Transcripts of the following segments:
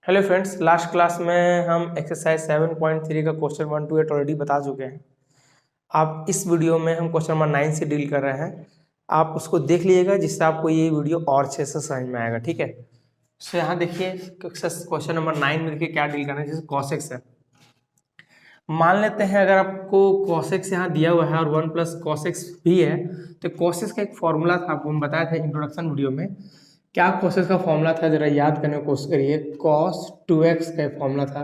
Hello friends, last class में हम exercise 7.3 का क्वेश्चन 1 to 8 ऑलरेडी बता चुके हैं। आप इस वीडियो में हम क्वेश्चन नंबर 9 से डील कर रहे हैं। आप उसको देख लीजिएगा जिससे आपको ये वीडियो और अच्छे से समझ में आएगा। ठीक है, तो यहाँ देखिए क्वेश्चन नंबर 9 में देखिए क्या डील करना है। जैसे कॉसेक्स है, मान लेते हैं अगर आपको कॉसेक्स यहाँ दिया हुआ है और 1 प्लस कॉसेक्स भी है, तो कॉसेक्स का एक फॉर्मूला था, आपको हम बताया था इंट्रोडक्शन वीडियो में। क्या कॉसेक्स का फॉर्मूला था, जरा याद करने की कोशिश करिए। कॉस 2x का फॉर्मूला था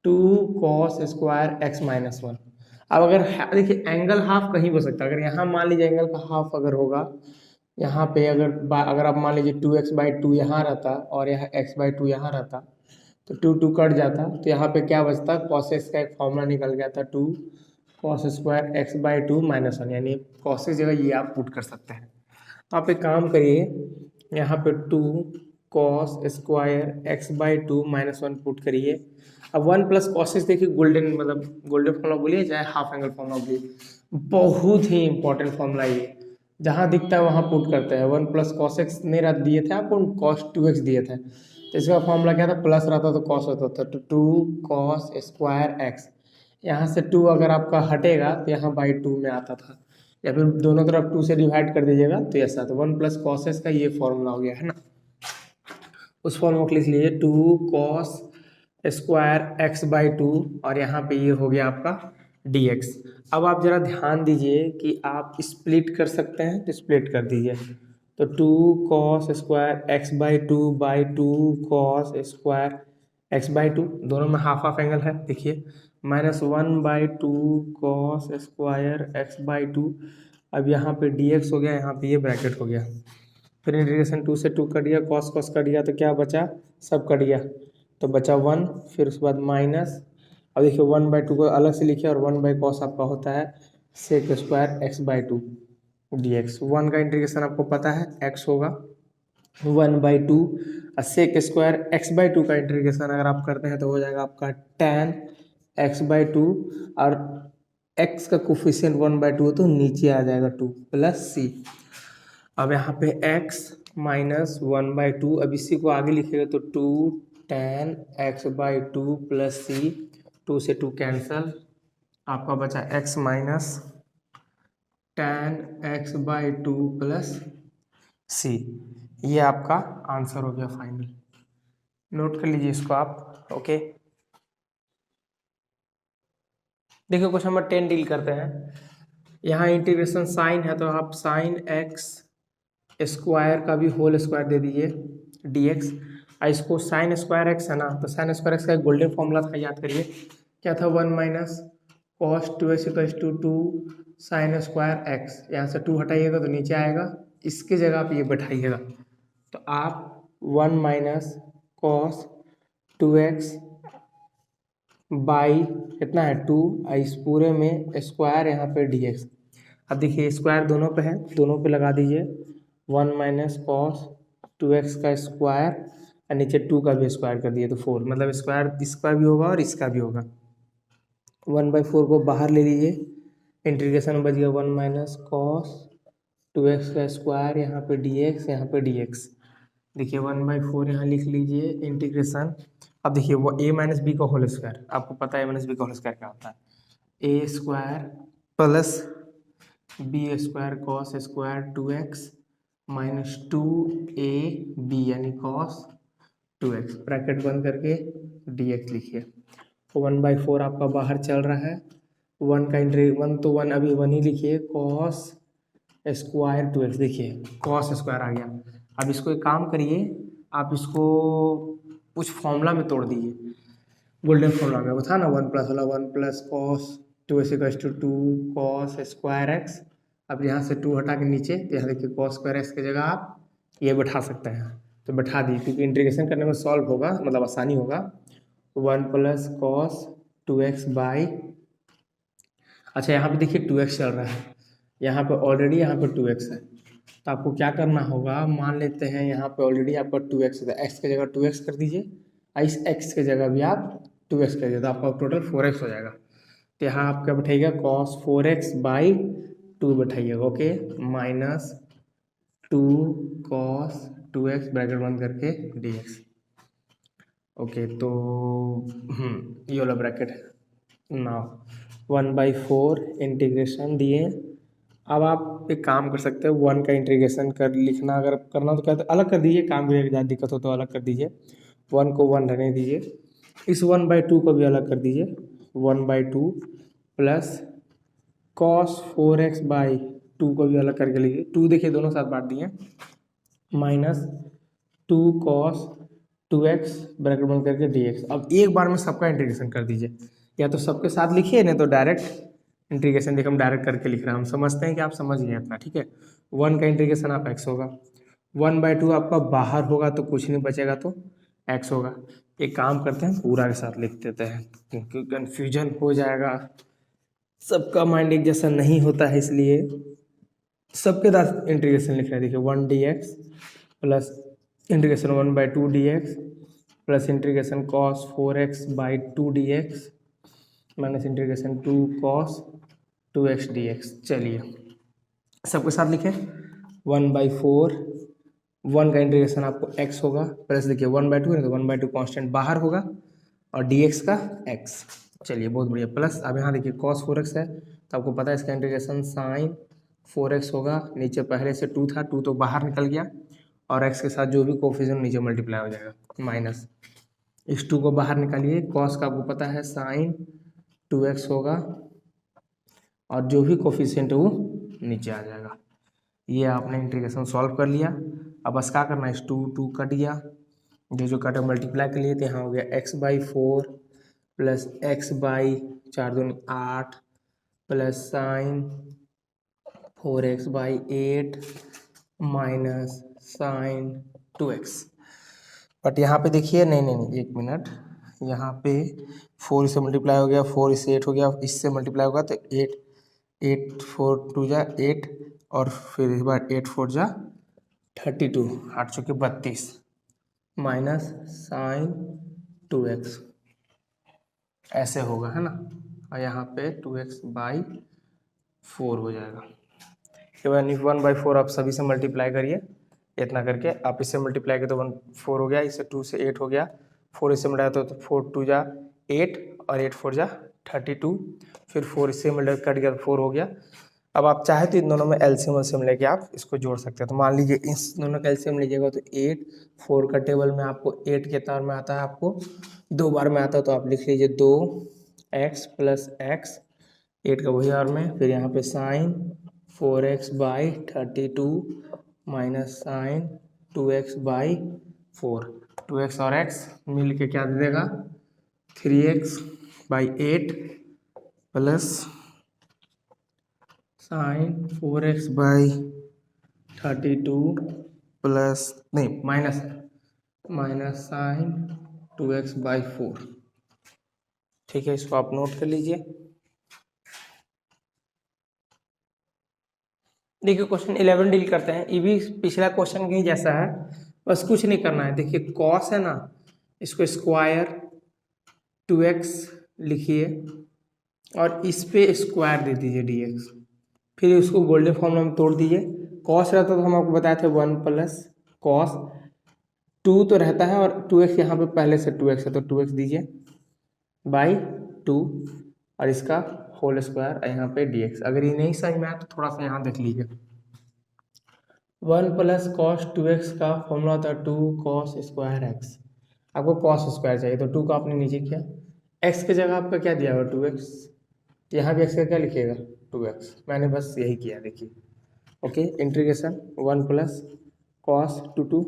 2 कॉस स्क्वायर x माइनस 1। अब अगर देखिए एंगल हाफ कहीं हो सकता है। अगर यहाँ मान लीजिए एंगल का हाफ अगर होगा, यहाँ पे अगर आप मान लीजिए 2x/2 यहाँ रहता और यहाँ x/2 यहाँ रहता, तो 2 कट जाता, तो यहाँ पे क्या बचता, cos x का एक फॉर्मूला निकल गया था 2 cos स्क्वायर x/2 माइनस 1, यानी cos x जगह ये आप पुट कर सकते हैं। तो आप एक काम करिए, यहाँ पे 2 cos square x/2 minus 1 put करिए। अब 1 प्लस cos x देखिए गोल्डन फॉर्मूला बोलिए चाहे हाफ एंगल फॉर्मूला बोलिए, बहुत ही इंपॉर्टेंट फॉर्मूला ये। जहाँ दिखता है वहाँ पुट करते हैं। 1 प्लस cos x नहीं दिए थे आपको, cos 2x दिए थे, तो इसका फॉर्मूला क्या था, प्लस रहता तो cos होता था, तो 2 cos स्क्वायर x। यहाँ से 2 अगर आपका हटेगा तो यहाँ बाई 2 में आता था, या फिर दोनों तरफ 2 से डिवाइड कर दीजिएगा तो ऐसा। तो 1 प्लस cos x का ये फॉर्मूला हो गया है ना, उस फॉर्मूला को लिख लीजिए 2 cos स्क्वायर x/2, और यहाँ पे ये हो गया आपका dx। अब आप जरा ध्यान दीजिए कि आप स्प्लिट कर सकते हैं तो स्प्लिट कर दीजिए। तो 2 cos square x/2 by 2 cos square x/2, दोनों में हाफ हाफ एंगल है देखिए, -1/2 cos स्क्वायर x/2। अब यहाँ पे dx हो गया, यहाँ पे ये ब्रैकेट हो गया, फिर इंटीग्रेशन 2 से 2 कट गया, cos cos कट गया, तो क्या बचा, सब कट गया, तो बचा 1। फिर उसके बाद माइनस, अब देखिए 1/2 को अलग से लिखिए, और 1/cos आपका होता है सेक स्क्वायर x/2 dx। 1 का इंटीग्रेशन आपको पता है x होगा 1/2, और सेक स्क्वायर x/2 का इंटीग्रेशन अगर आप करते हैं तो हो जाएगा आपका tan x/2, और x का कोफिशिएंट 1/2 तो नीचे आ जाएगा 2 प्लस c। अब यहाँ पे x माइनस 1/2, अब इसी को आगे लिखेगा तो 2 tan x/2 प्लस c, 2 से 2 कैंसल, आपका बचा x minus tan x/2 plus c। ये आपका आंसर हो गया फाइनल। नोट कर लीजिए इसको आप। ओके, देखिए क्वेश्चन नंबर 10 डील करते हैं। यहाँ इंटीग्रेशन साइन है, तो आप साइन x स्क्वायर का भी होल स्क्वायर दे दीजिए dx। इसको साइन स्क्वायर एक्स है ना, तो साइन स्क्वायर एक्स का एक गोल्डन फॉर्मूला था, याद करिए क्या था, 1 minus cos 2x equals to 2 sine square X. यहाँ से 2 हटाइएगा तो नीचे आएगा, इसके जगह आप ये बैठाइएगा, तो आप 1 माइनस कॉस 2x बाई कितना है 2, इस पूरे में स्क्वायर यहाँ पे dx। अब देखिए स्क्वायर दोनों पे है, दोनों पे लगा दीजिए, 1 माइनस कॉस 2x का स्क्वायर, और नीचे 2 का भी स्क्वायर कर दिए तो 4, मतलब स्क्वायर इसका भी होगा और इसका भी होगा। 1/4 को बाहर ले लीजिए, इंटीग्रेशन बच गया 1 माइनस कॉस 2x का स्क्वायर, यहाँ पे dx, यहाँ पे dx। देखिए 1/4 यहाँ लिख लीजिए इंटीग्रेशन। अब देखिए वो a माइनस बी का होल स्क्वायर, आपको पता है a माइनस बी का होल स्क्वायर क्या होता है, a square plus B square cos square 2x minus 2ab यानी कॉस 2x, ब्रैकेट बंद करके dx लिखिए। 1/4 आपका बाहर चल रहा है, 1 का इंट्री 1 तो 1 अभी 1 ही लिखिए, कॉस स्क्वायर 2x, देखिए कॉस स्क्वायर आ गया। अब इसको एक काम करिए, आप इसको कुछ फॉर्मूला में तोड़ दीजिए, गोल्डन फॉर्मूला में वो था ना 1 प्लस वाला, 1 plus cos 2x equals to 2 cos square X. अब यहाँ से 2 हटा के नीचे, तो यहाँ देखिए कॉस स्क्वायर एक्स की जगह आप ये बैठा सकते हैं, तो बैठा दी, क्योंकि इंटीग्रेशन करने में सॉल्व होगा, मतलब आसानी होगा। 1 प्लस कॉस 2x बाई, अच्छा यहाँ पे देखिए 2x चल रहा है, यहाँ पे ऑलरेडी यहाँ पे 2x है, तो आपको क्या करना होगा, मान लेते हैं यहाँ पे ऑलरेडी आपका 2x है, x की जगह 2x कर दीजिए, इस x की जगह भी आप 2x कर दीजिए, तो आपका टोटल 4x हो जाएगा। तो यहाँ आप क्या बैठाइएगा, cos 4x बाई 2 बैठाइएगा, okay, minus 2 cos 2x bracket बंद करके dx। ओके तो ये वाला ब्रैकेट है ना, 1/4 इंटीग्रेशन दिए। अब आप एक काम कर सकते हो, 1 का इंटीग्रेशन कर लिखना अगर करना तो क्या, अलग कर दीजिए, काम में ज़्यादा दिक्कत हो तो अलग कर दीजिए। 1 को 1 रहने दीजिए, इस 1/2 को भी अलग कर दीजिए। 1/2 प्लस कॉस 4x/2 को भी अलग करके लीजिए। 2 देखिए दोनों साथ बांट दिए, माइनस 2 कॉस 2x ब्रैकेट बंद करके dx। अब एक बार में सबका इंटीग्रेशन कर दीजिए, या तो सबके साथ लिखिए नहीं तो डायरेक्ट इंटीग्रेशन देखिए हम डायरेक्ट करके लिख रहे हैं, हम समझते हैं कि आप समझ गए इतना, ठीक है। 1 का इंटीग्रेशन आप x होगा, 1/2 आपका बाहर होगा तो कुछ नहीं बचेगा तो x होगा। एक काम करते हैं पूरा के साथ लिख देते हैं क्योंकि कन्फ्यूजन हो जाएगा, सबका माइंड एक जैसा नहीं होता है, इसलिए सबके साथ इंटीग्रेशन लिख रहे हैं। देखिए 1 dx plus integration 1/2 dx plus integration cos 4x/2 dx minus integration 2 cos 2x dx। चलिए सबके साथ लिखें, 1/4, 1 का इंटीग्रेशन आपको x होगा, प्लस देखिए 1/2 है तो 1/2 कॉन्स्टेंट बाहर होगा और dx का x। चलिए बहुत बढ़िया, प्लस अब यहाँ देखिए cos 4x है तो आपको पता है इसका इंटीग्रेशन sin 4x होगा। नीचे पहले से 2 था, 2 तो बाहर निकल गया और x के साथ जो भी कोफिशिएंट नीचे मल्टीप्लाई हो जाएगा, माइनस इस 2 को बाहर निकालिए। cos का आपको पता है sin 2x होगा और जो भी कोफिशिएंट है वो नीचे आ जाएगा। ये आपने इंटीग्रेशन सॉल्व कर लिया। अब बस क्या करना है, इस 2 कट गया, जो कटे मल्टीप्लाई कर लिए थे, यहाँ हो गया x/4 प्लस x/4 दूनी 8 plus sine 4x/8 minus sine 2x। But यहाँ पे देखिए नहीं एक मिनट, यहाँ पे 4 इससे मल्टीप्लाई हो गया, 4 इससे 8 हो गया, इससे मल्टीप्लाई होगा तो 8 8 4 2 जा 8 और फिर इस बार 8 4 जा 32, 8 चौके 32 माइनस साइन 2x ऐसे होगा, है ना। और यहाँ पे 2x/4 हो जाएगा। यानी 1/4 आप सभी से मल्टीप्लाई करिए, इतना करके आप इससे मल्टीप्लाई करें तो 4 हो गया, इससे 2 से 8 हो गया, 4 इससे मल्टीप्लाई तो 4 2 जा 8 और 8 4 जा 32, फिर 4 इससे मल्टीप्लाई कट गया तो 4 हो गया। अब आप चाहे तो इन दोनों में एलसीएम लेके आप इसको जोड़ सकते हैं। तो मान लीजिए इस दोनों का एलसीएम लीजिएगा तो 8, 4 का टेबल में आपको 8 के तार में आता है, आपको 2 बार में आता है तो आप लिख लीजिए 2x प्लस x, 8 का वही और में, फिर यहाँ पे sign 4x/32 minus sign 2x/4, 2x और x मिल के क्या दे देगा 3x/8 plus sign 4x/32 plus नहीं माइनस साइन 2x/4। ठीक है, इसको आप नोट कर लीजिए। देखिए क्वेश्चन 11 डील करते हैं, ये भी पिछला क्वेश्चन के ही जैसा है, बस कुछ नहीं करना है। देखिए कॉस है ना, इसको स्क्वायर 2x लिखिए और इस पे स्क्वायर दे दीजिए dx, फिर उसको गोल्डन फॉर्मूला में तोड़ दीजिए। कॉस रहता तो हम आपको बताए थे 1 प्लस कॉस 2 तो रहता है और 2x यहाँ पे पहले से 2x है तो 2x दीजिए बाई 2 और इसका होल स्क्वायर यहाँ पे dx। अगर ये नहीं समझ में आया तो थोड़ा सा यहाँ देख लीजिए। 1 प्लस कॉस 2x का फॉर्मूला होता है 2 कॉस स्क्वायर x। आपको कॉस स्क्वायर चाहिए तो 2 का आपने नीचे किया, x की जगह आपका क्या दिया हुआ 2x, यहाँ भी x का क्या लिखिएगा 2x, मैंने बस यही किया देखिए। Okay, integration 1 plus cos 2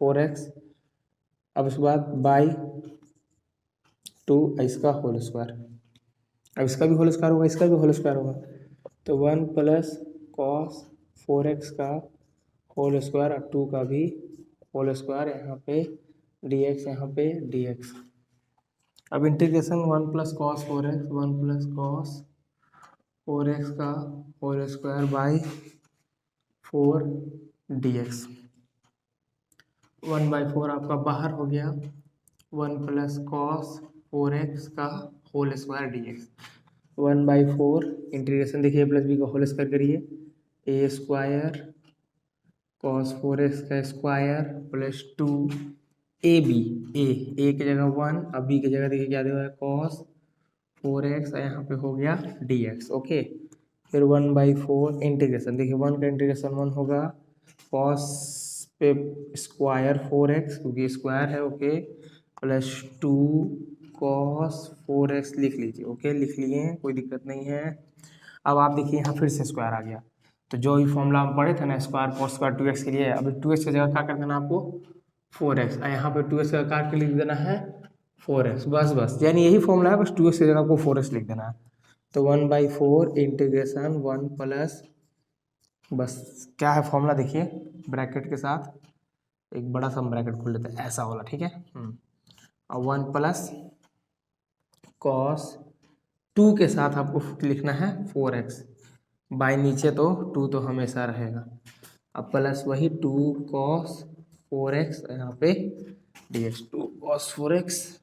4x, अब उसके बाद बाई 2 इसका होल स्क्वायर, अब इसका भी होल स्क्वायर होगा, इसका भी होल स्क्वायर होगा, तो 1 प्लस कॉस 4x का होल स्क्वायर और 2 का भी होल स्क्वायर, यहाँ पे dx, यहाँ पे dx। अब integration 1 plus cos 4x, 1 plus cos 4x का होल स्क्वायर बाई 4 dx। 1/4 आपका बाहर हो गया, 1 प्लस कॉस 4x का होल स्क्वायर dx। 1/4 इंटीग्रेशन देखिए प्लस बी का होल स्क्वायर करिए, ए स्क्वायर कॉस 4x का स्क्वायर प्लस 2 ए बी, ए की जगह 1, अब बी की जगह देखिए क्या दिया है cos 4x, यहाँ पे हो गया dx। ओके, फिर 1/4 इंटीग्रेशन, देखिए 1 का इंटीग्रेशन 1 होगा, cos पे स्क्वायर 4x क्योंकि स्क्वायर है, ओके, प्लस 2 cos 4x लिख लीजिए। ओके, लिख लिए, कोई दिक्कत नहीं है। अब आप देखिए यहाँ फिर से स्क्वायर आ गया, तो जो भी फॉर्मूला हम पढ़े थे ना स्क्वायर cos स्क्वायर 2x के लिए, अभी 2x की जगह क्या कर देना आपको 4x, यहाँ पे 2x का काट के लिख देना है 4x, बस यानी यही फॉर्मूला है, बस 2x की जगह आपको 4x लिख देना है। तो 1/4 इंटीग्रेशन 1 प्लस, बस क्या है फॉर्मूला देखिए ब्रैकेट के साथ, एक बड़ा सा ब्रैकेट खोल लेते हैं ऐसा वाला, ठीक है। और 1 प्लस कॉस 2 के साथ आपको लिखना है 4x, बाई नीचे तो 2 तो हमेशा रहेगा, अब प्लस वही 2 cos 4x यहाँ पे dx, 2 cos 4x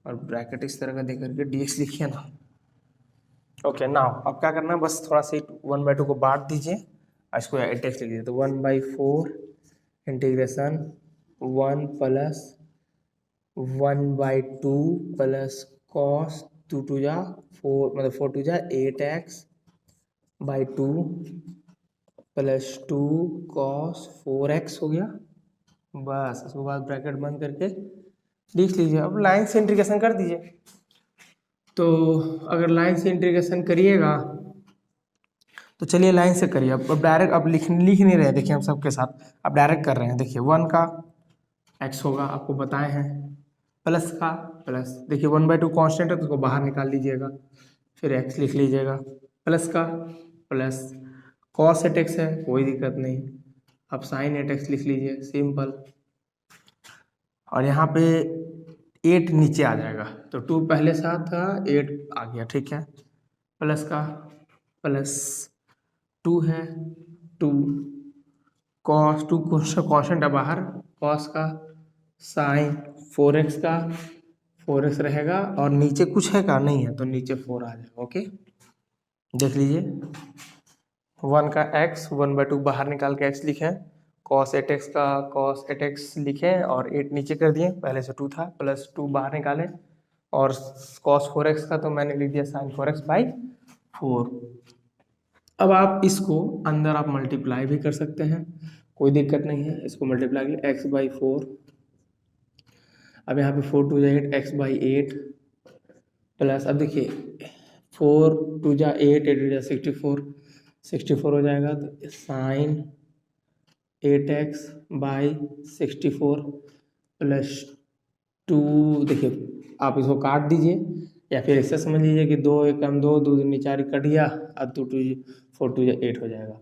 और ब्रैकेट इस तरह का दे करके dx लिखिए ना। ओके, नाउ अब क्या करना है, बस थोड़ा सा 1/2 को बांट दीजिए और इसको एटेक्स लिख दीजिए, तो 1/4 इंटीग्रेशन 1 प्लस 1/2 प्लस cos 2 2 जा 4, मतलब 4 2 जा 8x by 2 plus 2 cos 4x हो गया, बस उसके बाद ब्रैकेट बंद करके लिख लीजिए। अब लाइन से इंटीग्रेशन कर दीजिए, तो अगर लाइन से इंटीग्रेशन करिएगा तो चलिए लाइन से करिए। अब डायरेक्ट अब लिख नहीं रहे, देखिए हम सबके साथ अब डायरेक्ट कर रहे हैं। देखिए 1 का x होगा, आपको बताए हैं, प्लस का प्लस, देखिए 1/2 कांस्टेंट है तो उसको बाहर निकाल लीजिएगा, फिर x लिख लीजिएगा, प्लस का प्लस, cos 8x है कोई दिक्कत नहीं, अब sin 8x लिख लीजिए, सिंपल, और यहाँ पे 8 नीचे आ जाएगा, तो 2 पहले साथ था 8 आ गया, ठीक है, प्लस का प्लस 2 है 2 cos 2 कॉन्स्टेंट है बाहर, cos का sin 4x का 4x रहेगा, और नीचे कुछ है का नहीं है तो नीचे 4 आ जाएगा। ओके, देख लीजिए 1 का x 1/2 बाहर निकाल के x लिखे, cos 8x का cos 8x लिखे और 8 नीचे कर दिए, पहले से 2 था, प्लस 2 बाहर निकाले, और cos 4x का तो मैंने लिख दिया sin 4x/4। अब आप इसको अंदर आप मल्टीप्लाई भी कर सकते हैं, कोई दिक्कत नहीं है, इसको मल्टीप्लाई के लिए x/4, अब यहाँ पे 4 2 8 x/8 प्लस, अब देखिए 4 2 जा 8 8 जा 64 हो जाएगा, तो साइन 8x/64 प्लस 2, देखिए आप इसको काट दीजिए या फिर ऐसे समझ लीजिए कि 2 1 2 2 दूनी 4 कट गया, अब 2 2 4 2 8 हो जाएगा,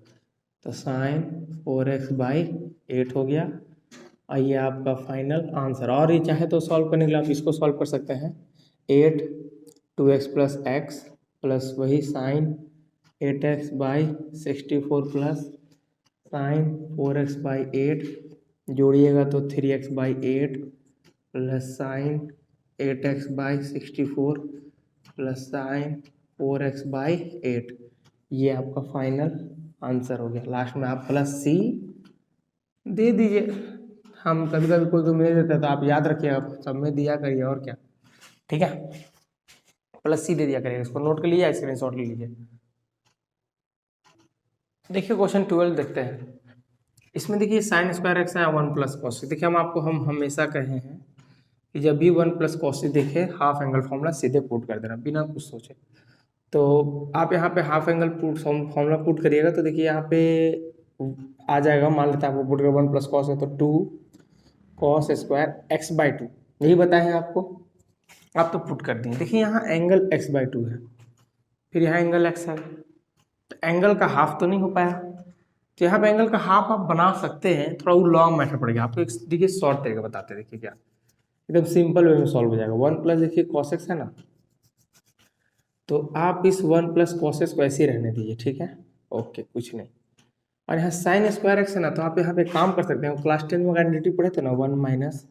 तो साइन 4x/8 हो गया, और ये आपका फाइनल आंसर। और ये चाहे तो सॉल्व करने के लिए आप इसको सॉल्व कर सकते हैं, 8 2x प्लस x प्लस वही sine 8x/64 plus sine 4x/8 जोड़िएगा तो 3x/8 plus sign 8x/64 plus sine 4x/8, ये आपका फाइनल आंसर हो गया। लास्ट में आप प्लस सी दे दीजिए, हम कभी कभी कोई को मिल देता है तो आप याद रखिए, आप सब में दिया करिए और क्या, ठीक है, प्लस सी दे दिया करिए, इसको नोट कर लीजिए, स्क्रीनशॉट ले लीजिए। देखिए क्वेश्चन 12 देखते हैं, इसमें देखिए साइन स्क्वायर एक्स है 1 प्लस कॉस, देखिए हम हमेशा कहे हैं कि जब भी 1 प्लस कॉस देखे हाफ एंगल फॉर्मूला सीधे पुट कर देना बिना कुछ सोचे, तो आप यहाँ पे half angle put formula put करिएगा, तो देखिए यहाँ पे आ जाएगा, मान लेते हैं आपको पुट कर 1 प्लस कॉस है तो 2 कॉस स्क्वायर x/2, यही बताए हैं आपको, आप तो पुट कर दिए। देखिए यहाँ एंगल x/2 है, फिर यहाँ एंगल x है, तो एंगल का हाफ तो नहीं हो पाया, तो यहाँ पे एंगल का हाफ आप बना सकते हैं, थोड़ा वो लॉन्ग मेथड पड़ेगा आपको, एक देखिए शॉर्ट तरीका बताते हैं, देखिए क्या एकदम सिंपल वे में सॉल्व हो जाएगा। 1 प्लस देखिए cos x है ना, तो आप इस 1 प्लस cos x को ऐसे ही रहने दीजिए, ठीक है, ओके कुछ नहीं, और यहाँ साइन स्क्वायर x है ना, तो आप यहाँ पे काम कर सकते हैं, क्लास 10 में आइडेंटिटी पढ़े थे ना, 1 माइनस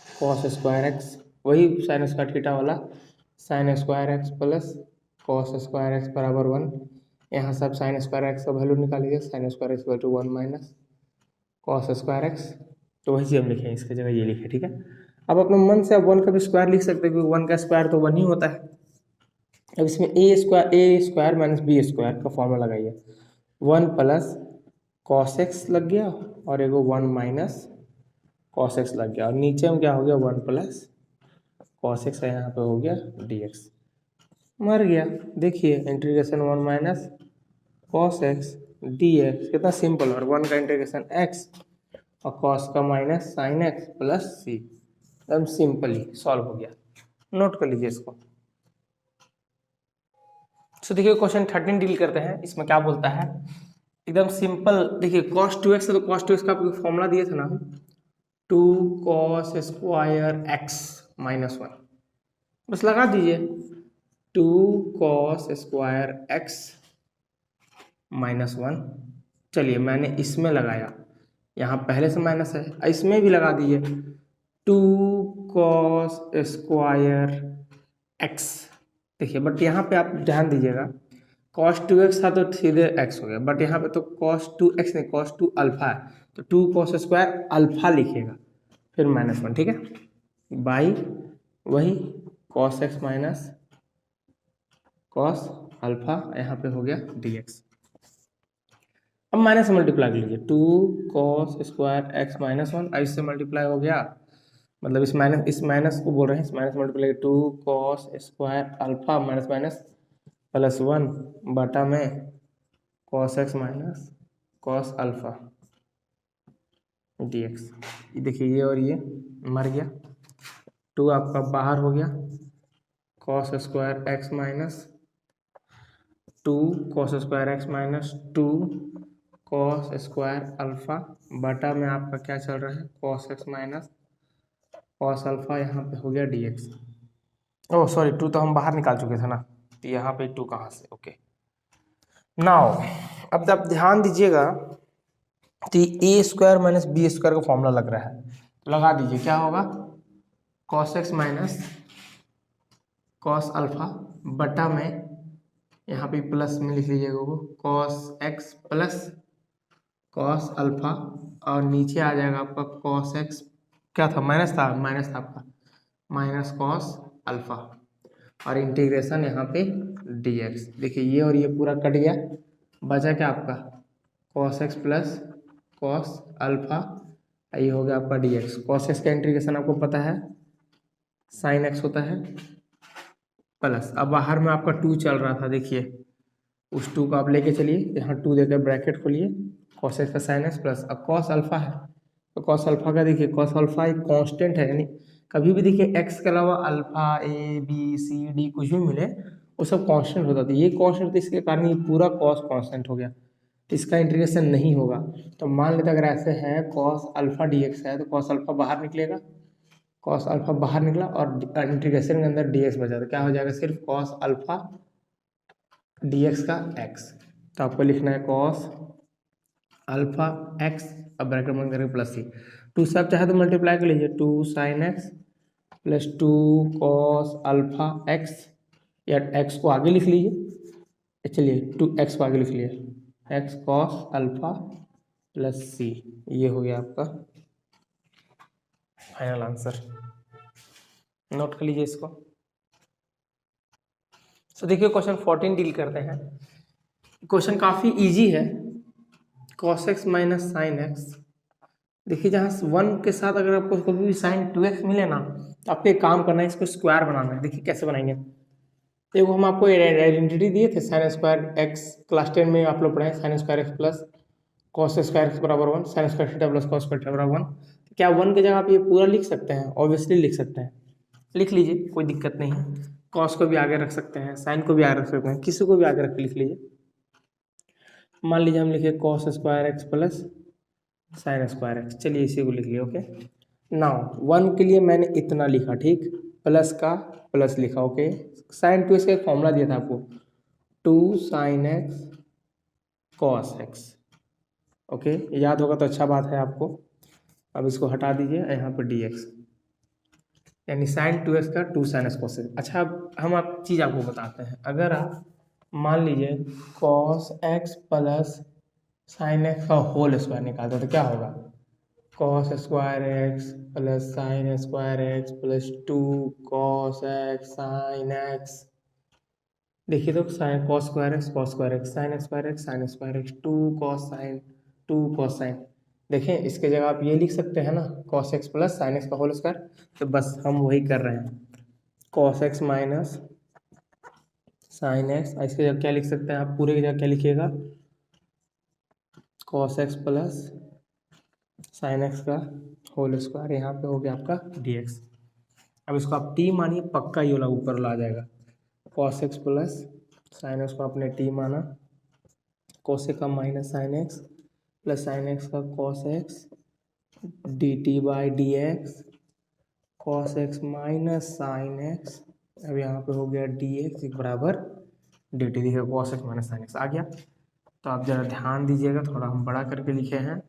cos स्क्वायर x, वही साइन स्क्वायर थीटा वाला, sine square x plus cos square x बराबर 1, यहाँ सब साइन स्क्वायर x का वैल्यू निकालिए, साइन स्क्वायर x बराबर 1 माइनस cos स्क्वायर x, तो वही चीज़ हम लिखें, इसकी जगह ये लिखे, ठीक है। अब अपने मन से आप 1 का भी स्क्वायर लिख सकते हैं, क्योंकि 1 का स्क्वायर तो 1 ही होता है। अब इसमें ए स्क्वायर माइनस बी स्क्वायर का फॉर्मूला लगाइए। 1 प्लस कॉस एक्स लग गया और एगो 1 माइनस कॉस एक्स लग गया, और नीचे में क्या हो गया 1 प्लस कॉस एक्स, यहाँ पे हो गया डी एक्स, मर गया। देखिए integration 1 minus cos x D x, कितना सिंपल। और 1 का इंटीग्रेशन एक्स और कॉस का माइनस साइन एक्स प्लस सी, एकदम सिंपली सॉल्व हो गया। नोट कर लीजिए इसको। तो देखिए क्वेश्चन 13 डील करते हैं। इसमें क्या बोलता है, एकदम सिंपल। देखिए cos 2x है तो cos 2x का आपको फॉर्मूला दिया था ना, 2 cos स्क्वायर एक्स माइनस 1, बस लगा दीजिए 2 cos स्क्वायर एक्स माइनस 1। चलिए मैंने इसमें लगाया, यहाँ पहले से माइनस है, इसमें भी लगा दीजिए 2 cos स्क्वायर एक्स। देखिए बट यहाँ पे आप ध्यान दीजिएगा, cos 2x था तो सीधे x हो गया, बट यहाँ पे तो cos 2x नहीं cos 2 अल्फा है, तो 2 cos स्क्वायर अल्फा लिखिएगा, फिर माइनस 1, ठीक है, बाई वही cos x minus cos alpha, यहाँ पे हो गया dx। अब माइनस से मल्टीप्लाई कर लीजिए, 2 cos स्क्वायर एक्स माइनस 1, अब इससे मल्टीप्लाई हो गया, मतलब इस माइनस को बोल रहे हैं, इस minus multiply 2 cos square alpha minus minus plus 1 बटा में cos x minus cos alpha dx। देखिए ये और ये मर गया, 2 आपका बाहर हो गया, cos square x minus 2 cos square x minus 2 cos square alpha बटा में आपका क्या चल रहा है cos x minus cos alpha, यहाँ पे हो गया dx। ओह सॉरी, 2 तो हम बाहर निकाल चुके थे ना, तो यहाँ पे 2 कहाँ से, ओके। नाउ अब आप ध्यान दीजिएगा, तो ए स्क्वायर माइनस बी स्क्वायर का फॉर्मूला लग रहा है, तो लगा दीजिए क्या होगा cos x minus cos alpha बटा में, यहाँ पे प्लस में लिख लीजिएगा वो cos x plus cos alpha, और नीचे आ जाएगा आपका cos x, क्या था माइनस था आपका माइनस cos अल्फा, और इंटीग्रेशन यहाँ पे dx। देखिए ये और ये पूरा कट गया, बचा क्या आपका cos x plus cos alpha, ये हो गया आपका dx। cos x का इंटीग्रेशन आपको पता है sin x होता है, प्लस अब बाहर में आपका 2 चल रहा था, देखिए उस 2 को आप लेके चलिए, यहाँ 2 देकर ब्रैकेट खोलिए, cos x का sin x प्लस, अब cos अल्फा है तो cos अल्फा का देखिए cos अल्फा एक कांस्टेंट है, यानी कभी भी देखिए x के अलावा alpha A B C D कुछ भी मिले वो सब कांस्टेंट होता था, ये कांस्टेंट तो इसके कारण ये पूरा cos कांस्टेंट हो गया, तो इसका इंटीग्रेशन नहीं होगा। तो मान लेते अगर ऐसे है cos अल्फा dx है, तो cos अल्फा बाहर निकलेगा, cos अल्फा बाहर निकला और इंटीग्रेशन के अंदर dx बचा, तो क्या हो जाएगा सिर्फ cos अल्फा dx का x। तो आपको लिखना है cos अल्फा x, अब ब्रैकेट बंद करके प्लस सी, 2 से आप चाहे तो मल्टीप्लाई कर लीजिए, 2 sin x plus 2 cos alpha x, या x को आगे लिख लीजिए, चलिए 2x को आगे लिख लीजिए x cos अल्फा प्लस सी, ये हो गया आपका फाइनल आंसर। नोट कर लीजिए इसको। तो देखिए क्वेश्चन 14 डील करते हैं। क्वेश्चन काफ़ी इजी है, cos x minus sine x. देखिए जहाँ 1 के साथ अगर आपको कभी भी साइन 2x मिले ना, तो आपको एक काम करना है, इसको स्क्वायर बनाना है। देखिए कैसे बनाएंगे, देखो हम आपको आइडेंटिटी दिए थे साइन स्क्वायर एक्स, क्लास 10 में आप लोग पढ़े sign square x plus cos square x बराबर 1, sine square theta plus cos square theta बराबर 1। क्या 1 की जगह आप ये पूरा लिख सकते हैं? ऑब्वियसली लिख सकते हैं, लिख लीजिए, कोई दिक्कत नहीं है। कॉस को भी आगे रख सकते हैं, साइन को भी आगे रख सकते हैं, किसी को भी आगे रख के लिख लीजिए। मान लीजिए हम लिखे cos square x plus sign square x, चलिए इसी को लिख लिया, ओके। नाउ 1 के लिए मैंने इतना लिखा, ठीक, प्लस का प्लस लिखा, ओके। साइन 2x का एक फॉर्मूला दिया था आपको, 2 sin x cos x, okay, याद होगा तो अच्छा बात है आपको। अब इसको हटा दीजिए, यहाँ पर dx, यानी साइन 2x का 2 sin x cos x। अच्छा अब हम आप चीज़ आपको बताते हैं, अगर आप मान लीजिए cos x plus sign x का होल स्क्वायर निकालते तो क्या होगा, cos square x plus sign square x plus 2 cos x sine x. देखिए तो sine cos square x sign square x sign square x 2 cos sine. देखें इसके जगह आप ये लिख सकते हैं ना, cos x plus sine x का होल स्क्वायर। तो बस हम वही कर रहे हैं, cos x minus sine x. इसके जगह क्या लिख सकते हैं आप, पूरे की जगह क्या लिखिएगा, cos x plus sine x का होल स्क्वायर। यहाँ पे हो गया आपका dx। अब इसको आप t मानिए, पक्का ये वाला ऊपर ला जाएगा। Cos x plus sine x को आपने t माना, कोसेक का minus sine x plus sine x का cos x d t by d x, cos x minus sine x. अब यहाँ पे हो गया डी एक्स बराबर डी टी। देखिए cos x minus sine x आ गया। तो आप जरा ध्यान दीजिएगा, थोड़ा हम बड़ा करके लिखे हैं।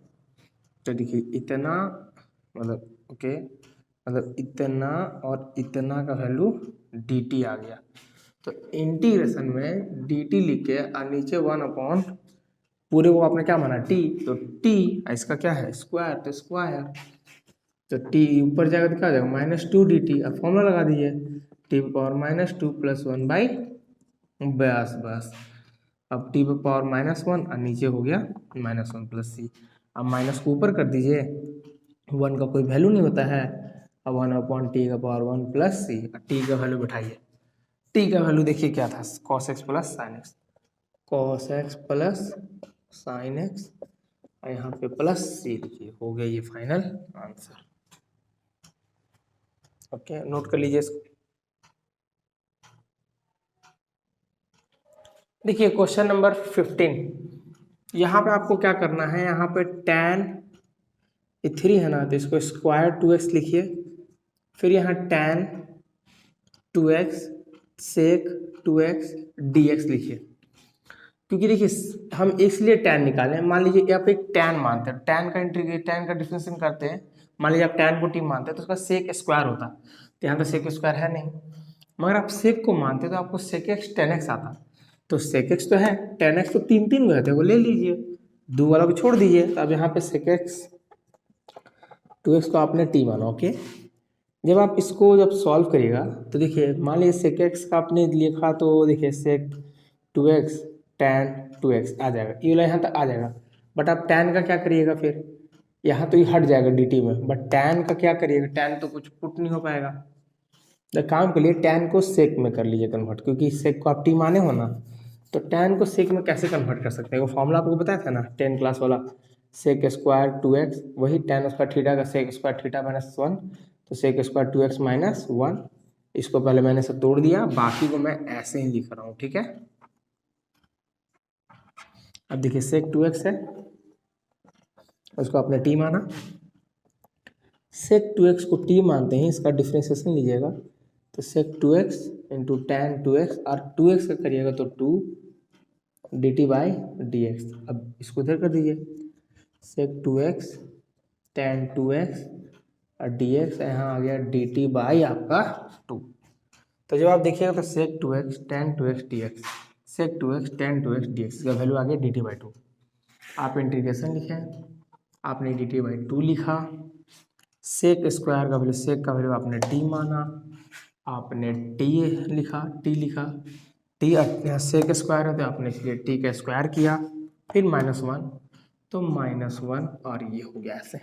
तो देखिए इतना मतलब ओके, मतलब इतना और इतना का वैल्यू डी टी आ गया। तो इंटीग्रेशन में डी टी लिख के और नीचे 1 पूरे को आपने क्या माना टी, तो टी इसका क्या है स्क्वायर, तो स्क्वायर। तो टी ऊपर जाएगा तो क्या हो जाएगा -2 डी टी। अब फॉर्मूला लगा दीजिए, टी पावर -2 + 1/, बस। अब टी पावर -1 और नीचे हो गया -1 + c। अब माइनस को ऊपर कर दीजिए, 1 का कोई वैल्यू नहीं होता है। अब 1/t का पावर 1 + c, टी का वैल्यू बैठाइए। टी का वैल्यू देखिए क्या था, cos x plus sine x, cos x plus sine x और यहाँ पे प्लस सी लिखिए। हो गया ये फाइनल आंसर। ओके नोट कर लीजिए इसको। देखिए क्वेश्चन नंबर 15, यहाँ पे आपको क्या करना है, यहाँ पे tan 3 है ना, तो इसको स्क्वायर 2x लिखिए। फिर यहाँ tan 2x सेक 2x dx लिखिए। क्योंकि देखिए हम इसलिए tan निकालें, मान लीजिए आप एक tan मानते हैं, tan का डिफरेंशिएशन करते हैं। मान लीजिए आप tan को t मानते हैं तो उसका सेक स्क्वायर होता, तो यहाँ तो सेक स्क्वायर है नहीं। मगर आप सेक को मानते तो आपको सेक एक्स tan x आता। तो सेक एक्स तो है, tan x तो तीन गए थे, वो ले लीजिए, 2 वाला को छोड़ दीजिए। तो अब यहाँ पे सेक एक्स 2x को आपने t माना। ओके, जब आप इसको जब सॉल्व करिएगा तो देखिए मान लीजिए सेक एक्स का आपने लिखा, तो देखिए सेक 2x tan 2x आ जाएगा, ये वाला यहाँ तक आ जाएगा। बट आप tan का क्या करिएगा, फिर यहाँ तो ये हट जाएगा dt में, बट tan का क्या करिएगा, tan तो कुछ पुट नहीं हो पाएगा। तो काम के लिए tan को सेक में कर लीजिए कन्वर्ट, क्योंकि सेक को आप t माने हो ना। तो tan को सेक में कैसे कन्वर्ट कर सकते हैं, वो फॉर्मूला आपको बताया था ना 10 क्लास वाला, सेक स्क्वायर 2x, वही tan स्क्वायर थीटा का सेक स्क्वायर थीटा -1, तो सेक स्क्वायर 2x -1। इसको पहले मैंने से तोड़ दिया, बाकी को मैं ऐसे ही लिख रहा हूँ, ठीक है। अब देखिए सेक 2x है, उसको आपने t माना, सेक 2x को t मानते ही इसका डिफ्रेंशिएशन लीजिएगा। तो सेक 2x इंटू tan 2x और 2x का करिएगा तो 2 dt बाई dx। अब इसको इधर कर दीजिए, सेक 2x tan 2x और dx यहाँ आ गया dt बाई आपका 2। तो जब आप देखिएगा तो सेक 2x tan 2x dx, सेक 2x tan 2x dx का वैल्यू आ गया dt बाई 2। आप इंटीग्रेशन लिखें, आपने dt बाई 2 लिखा, सेक स्क्वायर का वैल्यू, सेक का वैल्यू आपने t माना, आपने t लिखा, t यहाँ सेक स्क्वायर है तो आपने इसलिए t का स्क्वायर किया, फिर -1, तो -1 और ये हो गया ऐसे।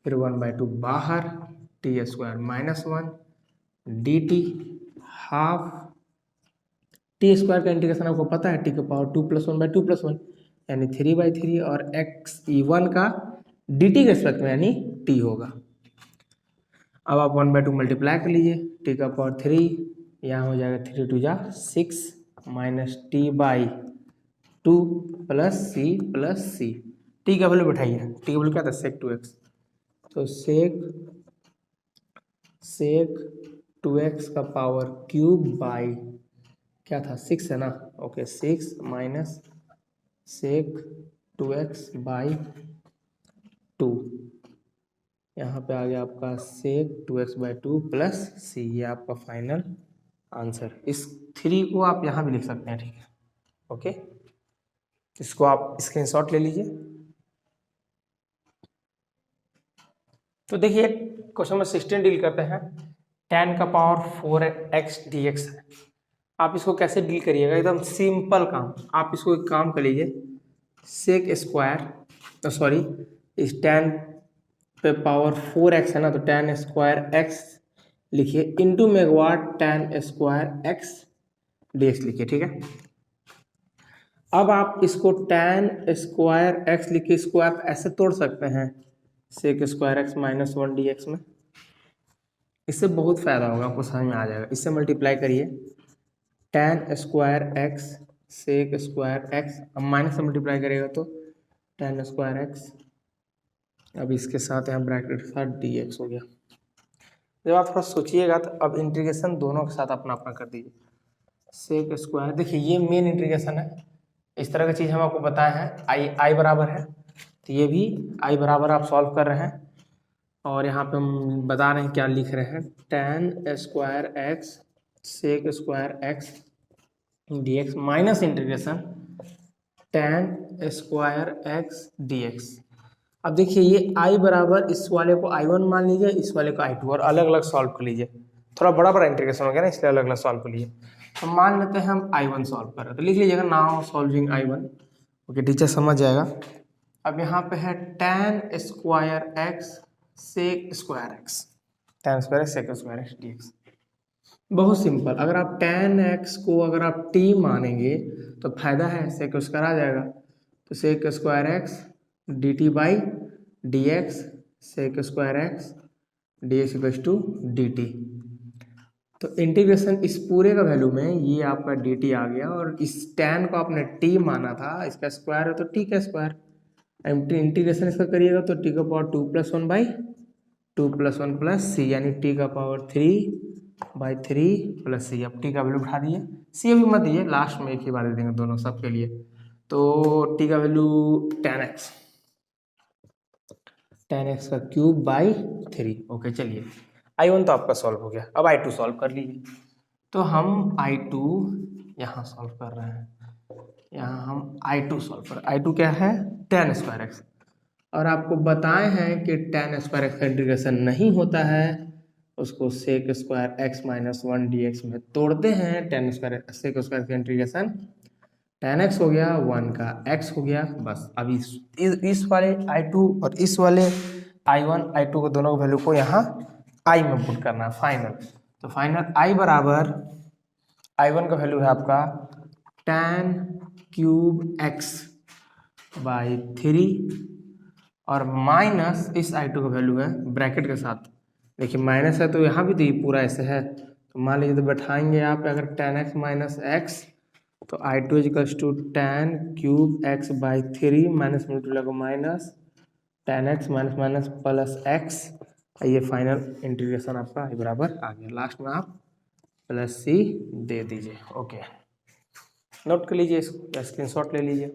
फिर 1/2 बाहर, t square -1 dt half, T square का इंटीग्रेशन आपको पता है, टी का पावर 2 + 1/2 + 1 यानी 3/3 और x e1 का dt के रिस्पेक्ट में यानी t होगा। अब आप 1/2 मल्टीप्लाई कर लीजिए, टी का पावर 3, यहाँ हो जाएगा 3 × 2 = 6 -t/2 + c। टी का वैल्यू बैठाइए, टी का वैल्यू क्या था सेक 2x, तो सेक 2x का पावर क्यूब बाई क्या था 6 है ना। Okay 6 minus sec 2x by 2, यहाँ पे आ गया आपका सेक 2x बाई 2 प्लस c। ये आपका फाइनल आंसर। इस 3 को आप यहाँ भी लिख सकते हैं, ठीक है। ओके, इसको आप स्क्रीनशॉट ले लीजिए। तो देखिए क्वेश्चन नंबर 16 डील करते हैं। tan का पावर 4x dx है। आप इसको कैसे डील करिएगा, एकदम सिंपल काम। आप इसको एक काम कर लीजिए, सेक स्क्वायर सॉरी इस tan पे पावर 4x है ना, तो tan स्क्वायर x लिखिए into megawatt tan square x dx लिखिए, ठीक है। अब आप इसको tan स्क्वायर x लिख के इसको आप ऐसे तोड़ सकते हैं, sec square x minus 1 dx में। इससे बहुत फायदा होगा, आपको समझ में आ जाएगा। इससे मल्टीप्लाई करिए tan square x sec square x, अब माइनस से मल्टीप्लाई करेगा तो tan स्क्वायर x, अब इसके साथ यहाँ ब्रैकेट के साथ dx हो गया। जब आप थोड़ा सोचिएगा तो अब इंटीग्रेशन दोनों के साथ अपना अपना कर दीजिए। सेक स्क्वायर, देखिए ये मेन इंटीग्रेशन है। इस तरह की चीज़ हम आपको बताए हैं, आई बराबर है, तो ये भी आई बराबर आप सॉल्व कर रहे हैं। और यहाँ पे हम बता रहे हैं क्या लिख रहे हैं, tan square x sec square x dx minus integration tan square x dx। अब देखिए ये i बराबर, इस वाले को i1 मान लीजिए, इस वाले को i2, और अलग अलग सॉल्व कर लीजिए। थोड़ा बड़ा बड़ा इंटीग्रेशन हो गया ना, इसलिए अलग अलग सॉल्व कर लीजिए। तो मान लेते हैं हम i1 सॉल्व कर रहे हैं, तो लिख लीजिएगा now solving i1। Okay, teacher समझ जाएगा। अब यहाँ पे है tan square x sec square x, tan square sec square x dx। बहुत सिंपल, अगर आप tan x को अगर आप t मानेंगे तो फायदा है, सेक स्क्वायर आ जाएगा, तो sec square x dt by dx sec square x dx equals to dt। तो इंटीग्रेशन इस पूरे का वैल्यू में ये आपका dt आ गया, और इस tan को आपने t माना था, इसका स्क्वायर है तो t का स्क्वायर। इंटीग्रेशन इसका करिएगा तो t का पावर 2 + 1 बाई 2 + 1 प्लस c, यानी t का पावर 3/3 प्लस c। अब t का वैल्यू उठा दिए, c अभी मत दीजिए, लास्ट में एक ही बार दे देंगे दोनों सबके लिए। तो t का वैल्यू tan x का क्यूब बाई 3। ओके चलिए, i1 तो आपका सॉल्व हो गया, अब i2 सॉल्व कर लीजिए। तो हम i2 यहाँ सॉल्व कर रहे हैं, यहाँ हम i2 सॉल्व कर रहे हैं। i2 क्या है, tan स्क्वायर x, और आपको बताए हैं कि tan स्क्वायर x का इंटीग्रेशन नहीं होता है, उसको sec square x minus 1 dx में तोड़ते हैं। tan स्क्वायर सेक स्क्वायर का इंटीग्रेशन tan x हो गया, 1 का x हो गया, बस। अब इस वाले i2 और इस वाले i1 i2 को दोनों वैल्यू को यहाँ i में पुट करना है फाइनल। तो फाइनल i बराबर, i1 का वैल्यू है आपका tan क्यूब x बाई 3, और माइनस इस i2 का वैल्यू है ब्रैकेट के साथ, देखिए माइनस है तो यहाँ भी तो पूरा ऐसे है, तो मान लीजिए तो बैठाएंगे यहाँ पे अगर tan x माइनस x, तो i2 equals to tan cube x by 3 minus multiply minus tan x minus minus plus x। ये फाइनल इंटीग्रेशन आपका i बराबर आ गया। लास्ट में आप प्लस c दे दीजिए। ओके, नोट कर लीजिए, इसको स्क्रीनशॉट ले लीजिए।